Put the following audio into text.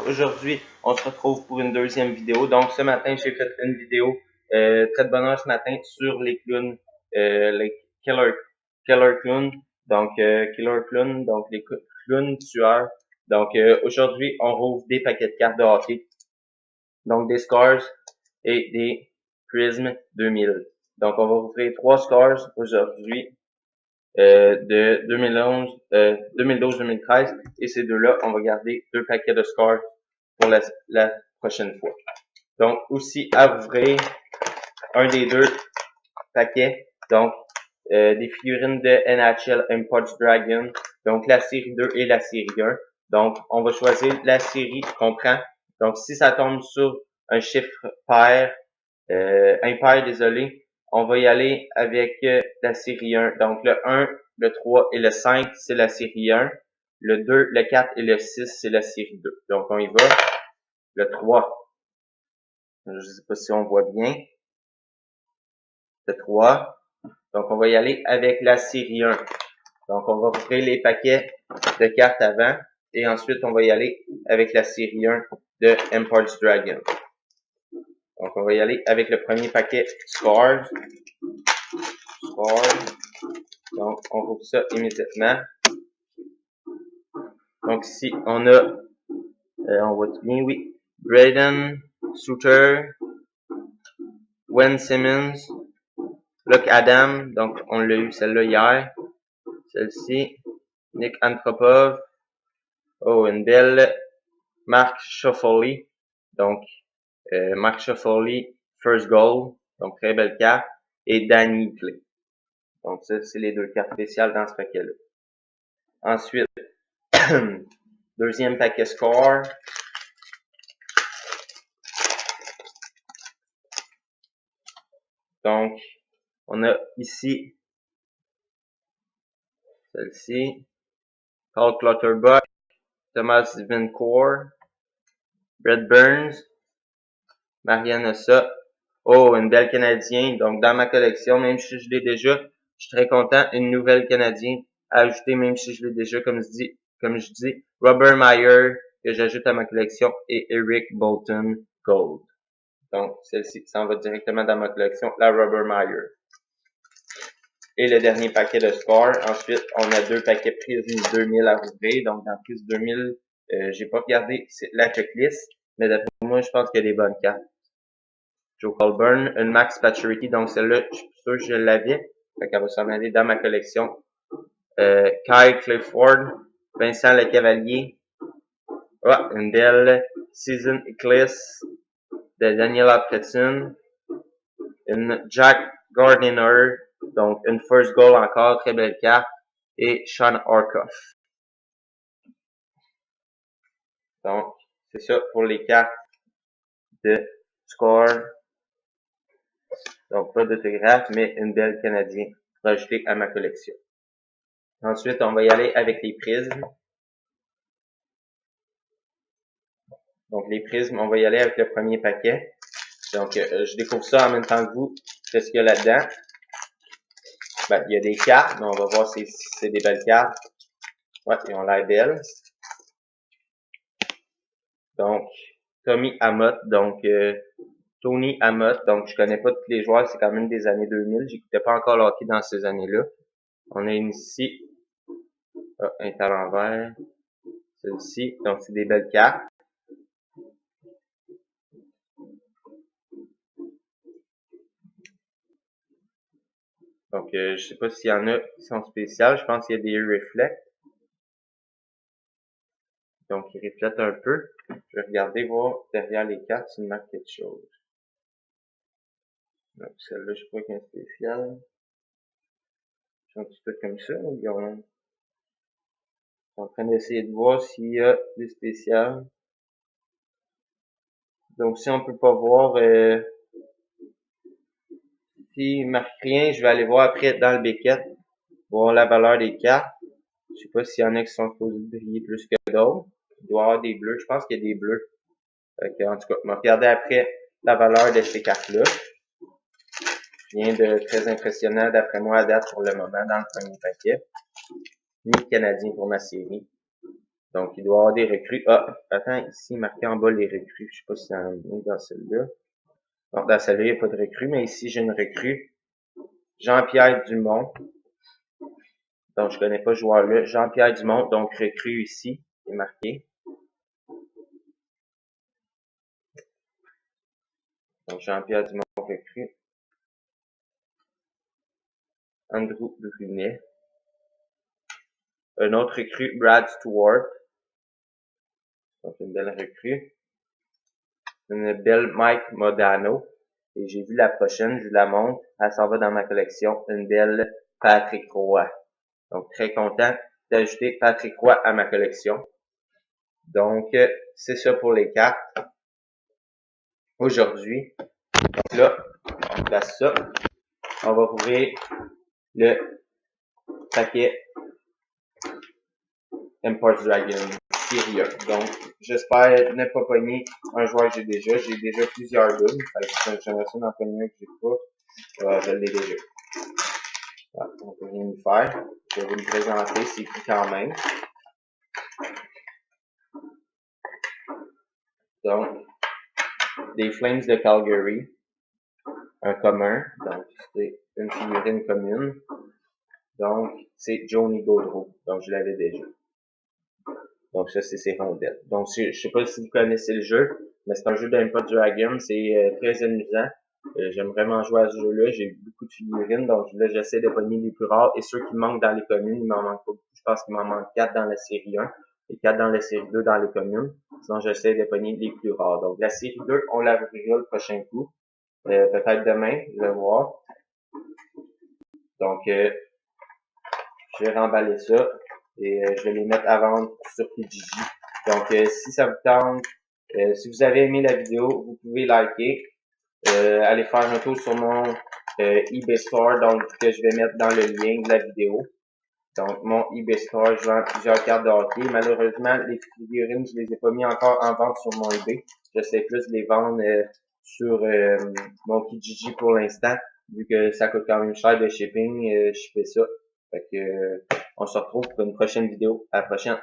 aujourd'hui, on se retrouve pour une deuxième vidéo. Donc, ce matin, j'ai fait une vidéo très de bonne heure ce matin sur les clowns, les killer clowns. Donc, killer clowns, donc les clowns tueurs. Donc, aujourd'hui, on rouvre des paquets de cartes de hockey. Donc, des Scars et des Prism 2000. Donc, on va ouvrir 3 Scars aujourd'hui. De 2012-2013 et ces deux-là, on va garder 2 paquets de Scars pour la prochaine fois. Donc, aussi à ouvrir un des 2 paquets, donc des figurines de NHL Impulse Dragon, donc la série 2 et la série 1. Donc, on va choisir la série qu'on prend. Donc, si ça tombe sur un chiffre pair, impair, désolé, on va y aller avec la série 1. Donc, le 1, le 3 et le 5, c'est la série 1. Le 2, le 4 et le 6, c'est la série 2. Donc, on y va. Le 3, je sais pas si on voit bien. Le 3. Donc, on va y aller avec la série 1. Donc, on va ouvrir les paquets de cartes avant. Et ensuite, on va y aller avec la série 1 de Impulse Dragon. Donc, on va y aller avec le premier paquet Scars. Donc, on rouvre ça immédiatement. Donc, ici, on a, on voit tout bien, oui, Braden Suter, Wayne Simmons, Luke Adam, donc on l'a eu celle-là hier. Celle-ci, Nick Antropov, oh, une belle Mark Schoffoli, donc Mark Schoffoli, first goal, donc très belle carte, et Danny Clay. Donc ça, c'est les 2 cartes spéciales dans ce paquet-là. Ensuite, deuxième paquet Score. Donc, on a ici celle-ci, Paul Clutterbuck, Thomas Vincourt, Brett Burns, Marianne Ossa. Oh, une belle Canadienne. Donc, dans ma collection, même si je l'ai déjà, je suis très content. Une nouvelle Canadienne à ajouter, même si je l'ai déjà, comme je dis, Robert Meyer, que j'ajoute à ma collection, et Eric Bolton Gold. Donc, celle-ci s'en va directement dans ma collection, la Robert Meyer. Et le dernier paquet de Score. Ensuite, on a 2 paquets Prism 2000 à ouvrir. Donc, dans Prism 2000, j'ai pas regardé la checklist, mais d'après moi, je pense qu'il y a des bonnes cartes. Joe Colburn, une Max Pacioretty, donc celle-là, je suis sûr que je l'avais. Fait qu'elle va s'en aller dans ma collection. Kyle Clifford, Vincent Lecavalier. Oh, une belle Season Eclipse de Daniel Aptetson. Une Jack Gardiner, donc une first goal encore, très belle carte. Et Sean Orkoff. Donc, c'est ça pour les cartes de Score. Donc, pas d'autographe, mais une belle Canadienne rajoutée à ma collection. Ensuite, on va y aller avec les prismes. Donc, les prismes, on va y aller avec le premier paquet. Donc, je découvre ça en même temps que vous. Qu'est-ce qu'il y a là-dedans? Ben, il y a des cartes, mais on va voir si c'est des belles cartes. Ouais, ils ont l'air belles. Donc, Tony Amotte, donc je connais pas tous les joueurs, c'est quand même des années 2000, j'écoutais pas encore le hockey dans ces années-là. On a une ici, un talent vert, celle-ci, donc c'est des belles cartes. Donc, je sais pas s'il y en a qui sont spéciales, je pense qu'il y a des reflets. Donc, ils reflètent un peu. Je vais regarder, voir derrière les cartes s'il marque quelque chose. Donc, celle-là, je crois qu'elle est spéciale. Ils sont tous comme ça, ils sont en train d'essayer de voir s'il y a des spéciales. Donc, si on peut pas voir, s'il marque rien, je vais aller voir après dans le béquette, voir la valeur des cartes. Je sais pas s'il y en a qui sont supposés briller plus que d'autres. Il doit y avoir des bleus. Je pense qu'il y a des bleus. En tout cas, on va regarder après la valeur de ces cartes-là. Rien de très impressionnant d'après moi à date pour le moment dans le premier paquet. Ni canadien pour ma série. Donc, il doit y avoir des recrues. Ah, attends, ici, marqué en bas les recrues. Je sais pas si c'est dans celle-là. Donc, dans celle-là, il n'y a pas de recrue, mais ici, j'ai une recrue. Jean-Pierre Dumont. Donc, je connais pas ce joueur-là. Jean-Pierre Dumont, donc recrue ici, il est marqué. Donc, Jean-Pierre Dumont, recrue. Andrew Brunet. Un autre recrue, Brad Stewart. Donc, une belle recrue. Une belle Mike Modano. Et j'ai vu la prochaine, je vous la montre. Elle s'en va dans ma collection. Une belle Patrick Roy. Donc, très content d'ajouter Patrick Roy à ma collection. Donc, c'est ça pour les cartes. Aujourd'hui, donc là, on place ça. On va ouvrir le paquet Empire Dragon Syria. Donc, j'espère ne pas pogner un joueur que j'ai déjà. J'ai déjà plusieurs doubles. J'aimerais ça d'en pogner un que j'ai pas. Je l'ai déjà. Voilà, on peut rien y faire. Je vais vous le présenter, c'est écrit quand même. Donc, des Flames de Calgary. Un commun. Donc, c'est une figurine commune. Donc, c'est Johnny Gaudreau. Donc, je l'avais déjà. Donc, ça, c'est ses rondelles. Donc, je sais pas si vous connaissez le jeu, mais c'est un jeu d'Empire Dragon. C'est très amusant. J'aime vraiment jouer à ce jeu-là. J'ai beaucoup de figurines. Donc, là, j'essaie de pogner les plus rares. Et ceux qui manquent dans les communes, il m'en manque pas beaucoup. Je pense qu'il m'en manque 4 dans la série 1 et 4 dans la série 2 dans les communes. Sinon, j'essaie de pogner les plus rares. Donc, la série 2, on la verra le prochain coup. Peut-être demain, je vais voir. Donc, je vais remballer ça et je vais les mettre à vendre sur Kijiji. Donc, si ça vous tente, si vous avez aimé la vidéo, vous pouvez liker. Allez faire un tour sur mon eBay Store, donc que je vais mettre dans le lien de la vidéo. Donc, mon eBay Store, je vends plusieurs cartes de hockey. Malheureusement, les figurines, je les ai pas mis encore en vente sur mon eBay. J'essaie plus de les vendre sur mon Kijiji pour l'instant, vu que ça coûte quand même cher de shipping, je fais ça. Fait que on se retrouve pour une prochaine vidéo. À la prochaine.